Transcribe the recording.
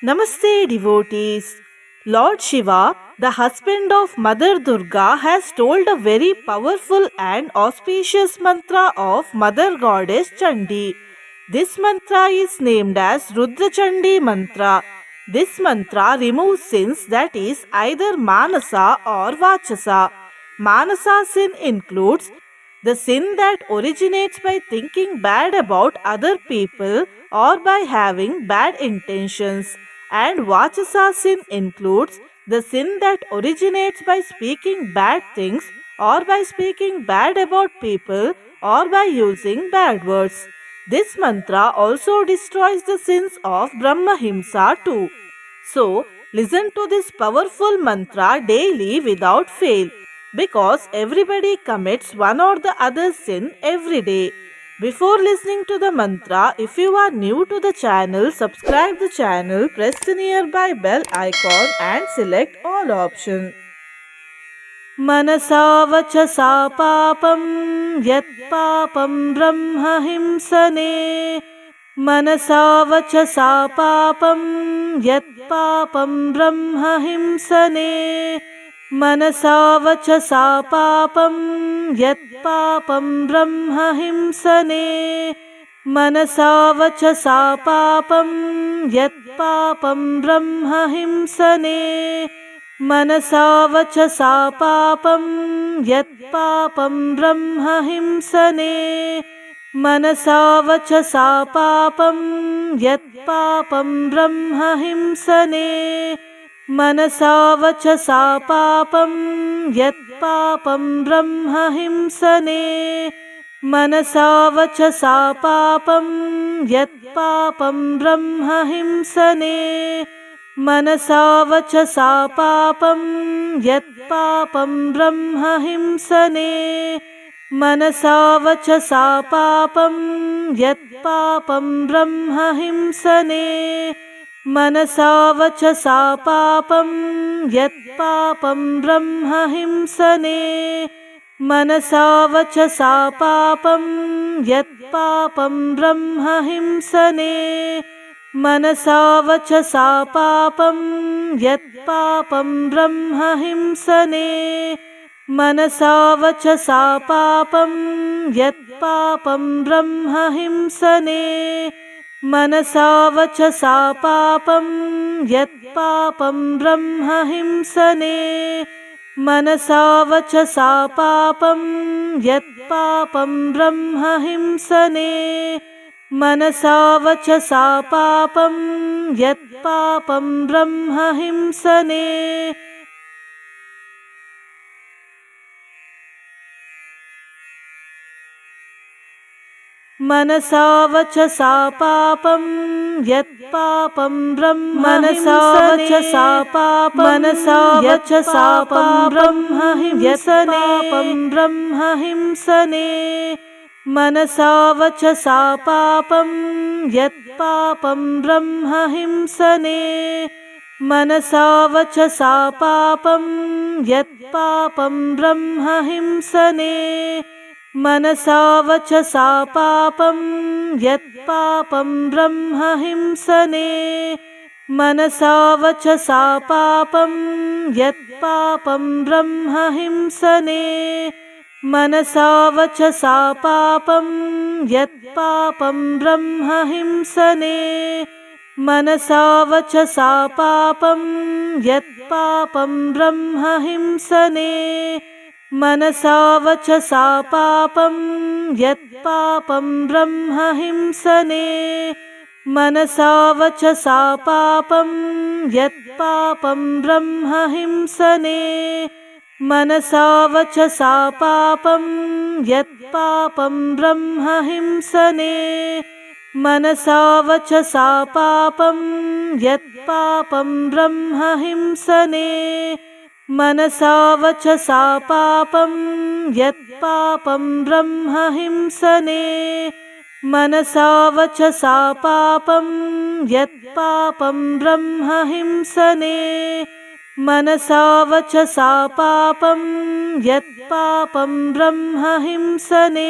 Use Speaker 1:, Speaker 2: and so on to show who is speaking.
Speaker 1: Namaste, devotees. Lord Shiva, the husband of Mother Durga, has told a very powerful and auspicious mantra of Mother Goddess Chandi. This mantra is named as Rudra Chandi mantra. This mantra removes sins, that is either Manasa or Vachasa. Manasa sin includes the sin that originates by thinking bad about other people or by having bad intentions. And Vachasa sin includes the sin that originates by speaking bad things or by speaking bad about people or by using bad words. This mantra also destroys the sins of Brahmahimsa too. So, listen to this powerful mantra daily without fail because everybody commits one or the other sin every day. Before listening to the mantra, if you are new to the channel, subscribe the channel, press the nearby bell icon and select all options. मनसा वचसा पापं यत् पापं ब्रह्महिंसने मनसा वचसा पापं यत् पापं ब्रह्महिंसने मनसा वचसा पापं यत् पापं ब्रह्महिंसने मनसा वचसा पापं यत् पापं ब्रह्महिंसने मनसा वचसा पापं यत् पापं ब्रह्महिंसने मनसा वचसा पापं यत् पापं ब्रह्महिंसने मनसा वचसा पापं यत् पापं ब्रह्महिंसने मनसा वचसा पापं यत् पापं ब्रह्महिंसने मनसा वचसा पापं यत् पापं ब्रह्महिंसने मनसा वचसा पापं यत् पापं ब्रह्महिंसने मनसा वचसा पापं यत् पापं ब्रह्महिंसने मनसा वचसा पापं यत् पापं ब्रह्महिंसने मनसा वचसा पापं यत् पापं ब्रह्महिंसने मनसा वचसा पापं यत् पापं ब्रह्महिंसने मनसा वचसा पापं यत् पापं ब्रह्महिंसने मनसा वचसा पापं यत् पापं ब्रह्महिंसने मनसा वचसा पापं यत् पापं ब्रह्महिंसने मनसा वचसा पापं यत् पापं ब्रह्महिंसने मनसा वचसा पापं मनसा वचसा ब्रह्महिंसने पापं ब्रह्महिंसने मनसा वचसा पापं यत् पापं ब्रह्महिंसने मनसा वचसा पापं यत् पापं ब्रह्महिंसने मनसा वचसा पापं यत् पापं ब्रह्महिंसने मनसा वचसा पापं यत् पापं ब्रह्महिंसने मनसा वचसा पापं यत् पापं ब्रह्महिंसने मनसा वचसा पापं यत् पापं ब्रह्महिंसने मनसा वचसा पापं यत् पापं ब्रह्महिंसने मनसा वचसा पापं यत् पापं ब्रह्महिंसने मनसा वचसा पापं यत् पापं ब्रह्महिंसने मनसा वचसा पापं यत् पापं ब्रह्महिंसने मनसा वचसा पापं यत् पापं ब्रह्महिंसने मनसा वचसा पापं यत् पापं ब्रह्महिंसने मनसा वचसा पापं यत् पापं ब्रह्महिंसने